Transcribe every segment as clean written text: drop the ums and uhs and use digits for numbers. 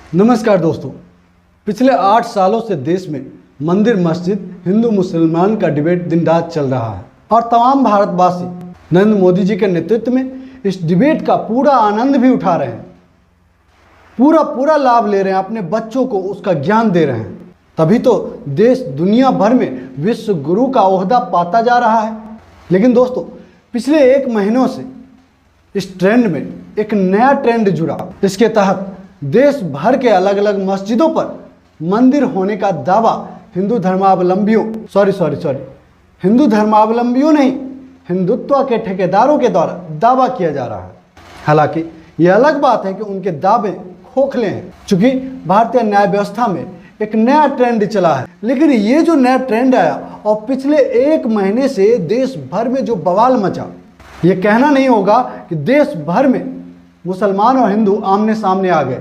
नमस्कार दोस्तों, पिछले 8 सालों से देश में मंदिर मस्जिद हिंदू मुसलमान का डिबेट दिन रात चल रहा है और तमाम भारतवासी नरेंद्र मोदी जी के नेतृत्व में इस डिबेट का पूरा आनंद भी उठा रहे हैं, पूरा लाभ ले रहे हैं, अपने बच्चों को उसका ज्ञान दे रहे हैं। तभी तो देश दुनिया भर में विश्व गुरु का ओहदा पाता जा रहा है। लेकिन दोस्तों, पिछले 1 महीनों से इस ट्रेंड में एक नया ट्रेंड जुड़ा। इसके तहत देश भर के अलग अलग मस्जिदों पर मंदिर होने का दावा हिंदू धर्मावलंबियों नहीं, हिंदुत्व के ठेकेदारों के द्वारा दावा किया जा रहा है। हालांकि यह अलग बात है कि उनके दावे खोखले हैं, चूंकि भारतीय न्याय व्यवस्था में एक नया ट्रेंड चला है। लेकिन ये जो नया ट्रेंड आया और पिछले 1 महीने से देश भर में जो बवाल मचा, ये कहना नहीं होगा कि देश भर में मुसलमान और हिंदू आमने सामने आ गए।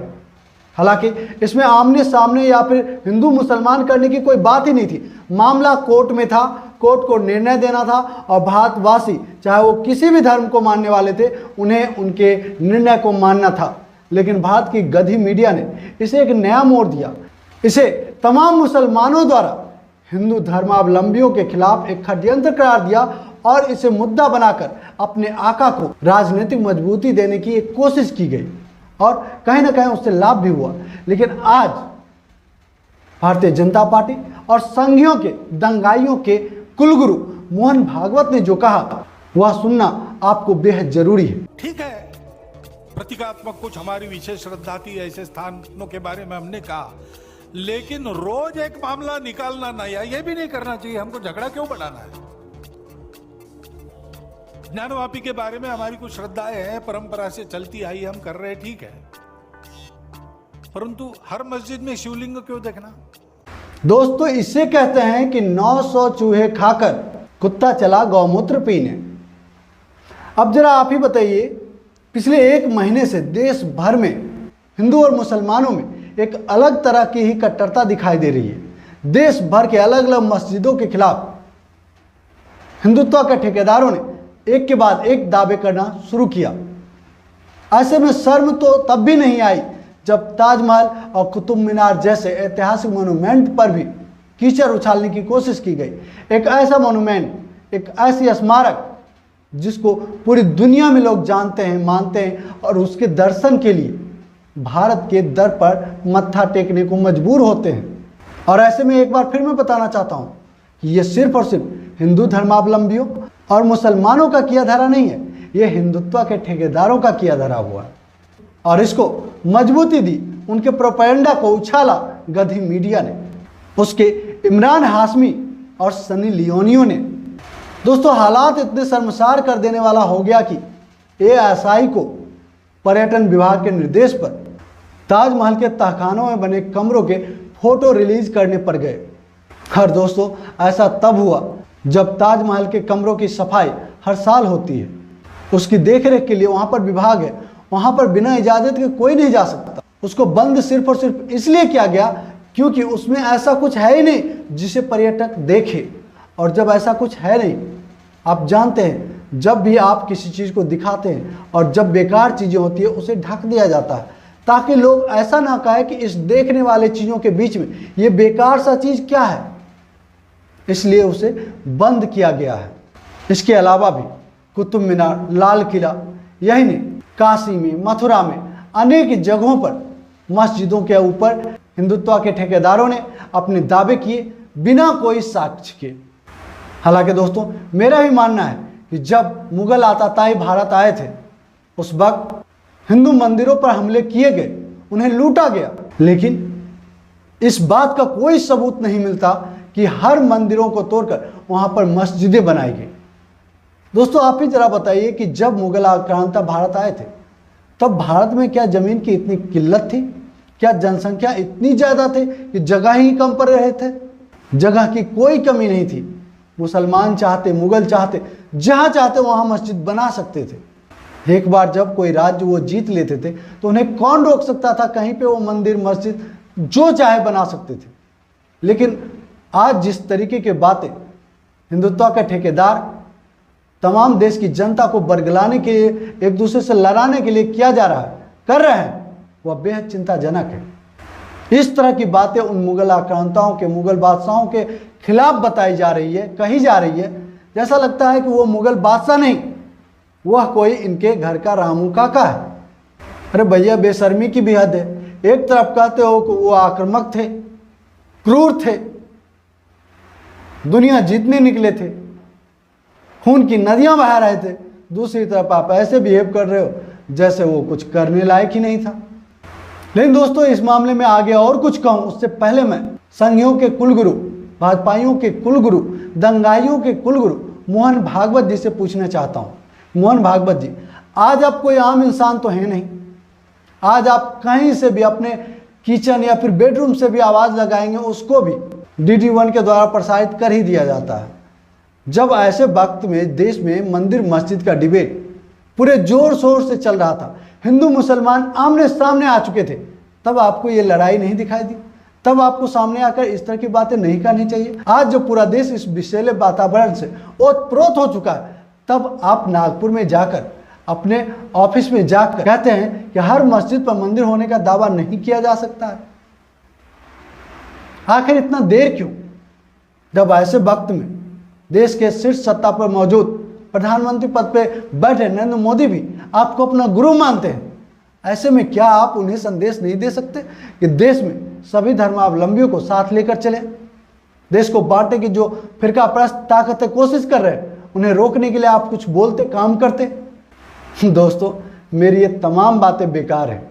हालांकि इसमें आमने सामने या फिर हिंदू मुसलमान करने की कोई बात ही नहीं थी। मामला कोर्ट में था, कोर्ट को निर्णय देना था और भारतवासी चाहे वो किसी भी धर्म को मानने वाले थे, उन्हें उनके निर्णय को मानना था। लेकिन भारत की गधी मीडिया ने इसे एक नया मोड़ दिया। इसे तमाम मुसलमानों द्वारा हिंदू धर्मावलंबियों के खिलाफ एक षड्यंत्र करार दिया और इसे मुद्दा बनाकर अपने आका को राजनीतिक मजबूती देने की एक कोशिश की गई और कहीं ना कहीं उससे लाभ भी हुआ। लेकिन आज भारतीय जनता पार्टी और संघियों के दंगाइयों के कुलगुरु मोहन भागवत ने जो कहा वह सुनना आपको बेहद जरूरी है। ठीक है, प्रतीकात्मक कुछ हमारी विशेष श्रद्धा थी, ऐसे स्थानों के बारे में हमने कहा, लेकिन रोज एक मामला निकालना नहीं, यह भी नहीं करना चाहिए। हमको झगड़ा क्यों बढ़ाना है? ज्ञानवापी के बारे में हमारी कुछ श्रद्धाएं हैं, परंपरा से चलती आई, हम कर रहे, ठीक है, परंतु हर मस्जिद में शिवलिंग क्यों देखना? दोस्तों, इसे कहते हैं कि 900 चूहे खाकर कुत्ता चला गौमूत्र पीने। अब जरा आप ही बताइए, पिछले 1 महीने से देश भर में हिंदू और मुसलमानों में एक अलग तरह की ही कट्टरता दिखाई दे रही है। देश भर के अलग अलग मस्जिदों के खिलाफ हिंदुत्व के ठेकेदारों ने एक के बाद एक दावे करना शुरू किया। ऐसे में शर्म तो तब भी नहीं आई जब ताजमहल और कुतुब मीनार जैसे ऐतिहासिक मोन्यूमेंट पर भी कीचड़ उछालने की कोशिश की गई। एक ऐसा मोन्यूमेंट, एक ऐसी स्मारक जिसको पूरी दुनिया में लोग जानते हैं, मानते हैं और उसके दर्शन के लिए भारत के दर पर मत्था टेकने को मजबूर होते हैं। और ऐसे में एक बार फिर मैं बताना चाहता हूँ कि ये सिर्फ और सिर्फ हिंदू धर्मावलंबियों और मुसलमानों का किया धरा नहीं है, ये हिंदुत्व के ठेकेदारों का किया धरा हुआ है। और इसको मजबूती दी, उनके प्रोपेगेंडा को उछाला गधी मीडिया ने, उसके इमरान हाशमी और सनी लियोनियों ने। दोस्तों, हालात इतने शर्मसार कर देने वाला हो गया कि एएसआई को पर्यटन विभाग के निर्देश पर ताजमहल के तहखानों में बने कमरों के फोटो रिलीज करने पड़ गए। और दोस्तों, ऐसा तब हुआ जब ताजमहल के कमरों की सफाई हर साल होती है, उसकी देखरेख के लिए वहाँ पर विभाग है, वहाँ पर बिना इजाज़त के कोई नहीं जा सकता। उसको बंद सिर्फ और सिर्फ इसलिए किया गया क्योंकि उसमें ऐसा कुछ है ही नहीं जिसे पर्यटक देखे। और जब ऐसा कुछ है नहीं, आप जानते हैं, जब भी आप किसी चीज़ को दिखाते हैं और जब बेकार चीज़ें होती है उसे ढक दिया जाता है ताकि लोग ऐसा ना कहे कि इस देखने वाले चीज़ों के बीच में ये बेकार सा चीज़ क्या है, इसलिए उसे बंद किया गया है। इसके अलावा भी कुतुब मीनार, लाल किला, यही नहीं, काशी में, मथुरा में, अनेक जगहों पर मस्जिदों के ऊपर हिंदुत्व के ठेकेदारों ने अपने दावे किए बिना कोई साक्ष्य के। हालांकि दोस्तों, मेरा भी मानना है कि जब मुगल आताताई भारत आए थे, उस वक्त हिंदू मंदिरों पर हमले किए गए, उन्हें लूटा गया, लेकिन इस बात का कोई सबूत नहीं मिलता कि हर मंदिरों को तोड़कर वहां पर मस्जिदें बनाई गई। दोस्तों, आप ही जरा बताइए कि जब मुगल आक्रांता भारत आए थे तब भारत में क्या जमीन की इतनी किल्लत थी? क्या जनसंख्या इतनी ज़्यादा थी कि जगह ही कम पड़ रहे थे? जगह की कोई कमी नहीं थी। मुसलमान चाहते, मुगल चाहते, जहाँ चाहते वहाँ मस्जिद बना सकते थे। एक बार जब कोई राज्य वो जीत लेते थे तो उन्हें कौन रोक सकता था? कहीं पे वो मंदिर, मस्जिद जो चाहे बना सकते थे। लेकिन आज जिस तरीके की बातें हिंदुत्व के ठेकेदार तमाम देश की जनता को बरगलाने के लिए, एक दूसरे से लड़ाने के लिए किया जा रहा है, कर रहे हैं, वह बेहद चिंताजनक है। इस तरह की बातें उन मुगल आक्रांताओं के, मुगल बादशाहों के खिलाफ बताई जा रही है, कही जा रही है, जैसा लगता है कि वो मुगल बादशाह नहीं, वह कोई इनके घर का रामू काका है। अरे भैया, बेशर्मी की भी हद है। एक तरफ कहते हो कि वो आक्रामक थे, क्रूर थे, दुनिया जीतने निकले थे, खून की नदियां बहा रहे थे, दूसरी तरफ आप ऐसे बिहेव कर रहे हो जैसे वो कुछ करने लायक ही नहीं था। लेकिन दोस्तों, इस मामले में आगे और कुछ कहूं उससे पहले मैं संघियों के कुलगुरु, भाजपाइयों के कुलगुरु, दंगाइयों के कुलगुरु मोहन भागवत जी से पूछना चाहता हूं। मोहन भागवत जी, आज आप कोई आम इंसान तो हैं नहीं। आज आप कहीं से भी अपने किचन या फिर बेडरूम से भी आवाज लगाएंगे, उसको भी DD1 के द्वारा प्रसारित कर ही दिया जाता है। जब ऐसे वक्त में देश में मंदिर मस्जिद का डिबेट पूरे जोर शोर से चल रहा था, हिंदू मुसलमान आमने सामने आ चुके थे, तब आपको ये लड़ाई नहीं दिखाई दी? तब आपको सामने आकर इस तरह की बातें नहीं करनी चाहिए? आज जब पूरा देश इस विषैले वातावरण से ओतप्रोत हो चुका है, तब आप नागपुर में जाकर, अपने ऑफिस में जाकर कहते हैं कि हर मस्जिद पर मंदिर होने का दावा नहीं किया जा सकता है। आखिर इतना देर क्यों? जब ऐसे वक्त में देश के शीर्ष सत्ता पर मौजूद प्रधानमंत्री पद पे बैठे नरेंद्र मोदी भी आपको अपना गुरु मानते हैं, ऐसे में क्या आप उन्हें संदेश नहीं दे सकते कि देश में सभी धर्मावलंबियों को साथ लेकर चले? देश को बांटने की जो फिरका परस्त ताकतें कोशिश कर रहे हैं, उन्हें रोकने के लिए आप कुछ बोलते, काम करते? दोस्तों, मेरी ये तमाम बातें बेकार हैं,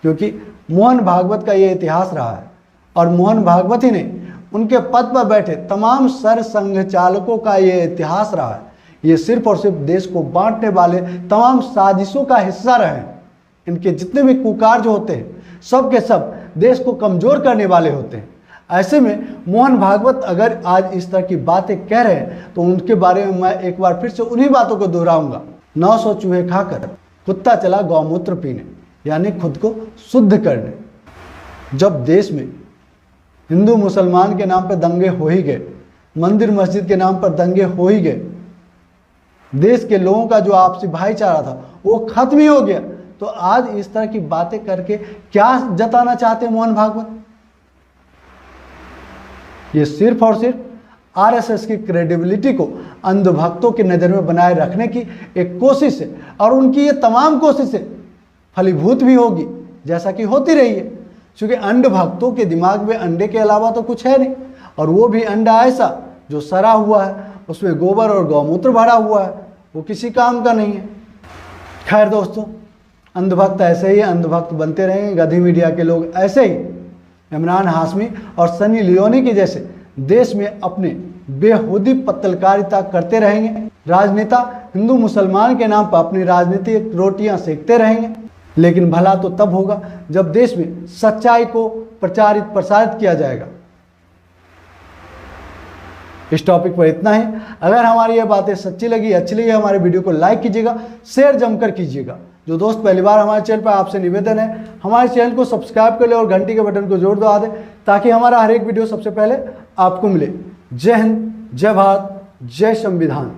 क्योंकि मोहन भागवत का ये इतिहास रहा है, और मोहन भागवत ही नहीं, उनके पद पर बैठे तमाम सरसंघ चालकों का ये इतिहास रहा है। ये सिर्फ और सिर्फ देश को बांटने वाले तमाम साजिशों का हिस्सा रहे हैं। इनके जितने भी कुकार्य होते हैं, सब के सब देश को कमजोर करने वाले होते हैं। ऐसे में मोहन भागवत अगर आज इस तरह की बातें कह रहे हैं, तो उनके बारे में मैं एक बार फिर से उन्हीं बातों को दोहराऊंगा। 900 चूहे खाकर कुत्ता चला गौमूत्र पीने, यानी खुद को शुद्ध करने। जब देश में हिंदू मुसलमान के नाम पर दंगे हो ही गए, मंदिर मस्जिद के नाम पर दंगे हो ही गए, देश के लोगों का जो आपसी भाईचारा था वो खत्म ही हो गया, तो आज इस तरह की बातें करके क्या जताना चाहते हैं मोहन भागवत? ये सिर्फ और सिर्फ RSS की क्रेडिबिलिटी को अंधभक्तों की नज़र में बनाए रखने की एक कोशिश है, और उनकी ये तमाम कोशिशें फलीभूत भी होगी, जैसा कि होती रही है, क्योंकि अंधभक्तों के दिमाग में अंडे के अलावा तो कुछ है नहीं, और वो भी अंडा ऐसा जो सड़ा हुआ है, उसमें गोबर और गौमूत्र भरा हुआ है, वो किसी काम का नहीं है। खैर दोस्तों, अंधभक्त ऐसे ही अंधभक्त बनते रहेंगे, गधी मीडिया के लोग ऐसे ही इमरान हाशमी और सनी लियोनी के जैसे देश में अपने बेहुदी पत्रकारिता करते रहेंगे। राजनेता हिंदू मुसलमान के नाम पर अपनी राजनीतिक रोटियां सेकते रहेंगे। लेकिन भला तो तब होगा जब देश में सच्चाई को प्रसारित किया जाएगा। इस टॉपिक पर इतना ही। अगर हमारी ये बातें सच्ची लगी, अच्छी लगी, हमारे वीडियो को लाइक कीजिएगा, शेयर जमकर कीजिएगा। जो दोस्त पहली बार हमारे चैनल पर, आपसे निवेदन है हमारे चैनल को सब्सक्राइब कर ले और घंटी के बटन को जोर दबा दें, ताकि हमारा हर एक वीडियो सबसे पहले आपको मिले। जय हिंद, जय भारत, जय संविधान।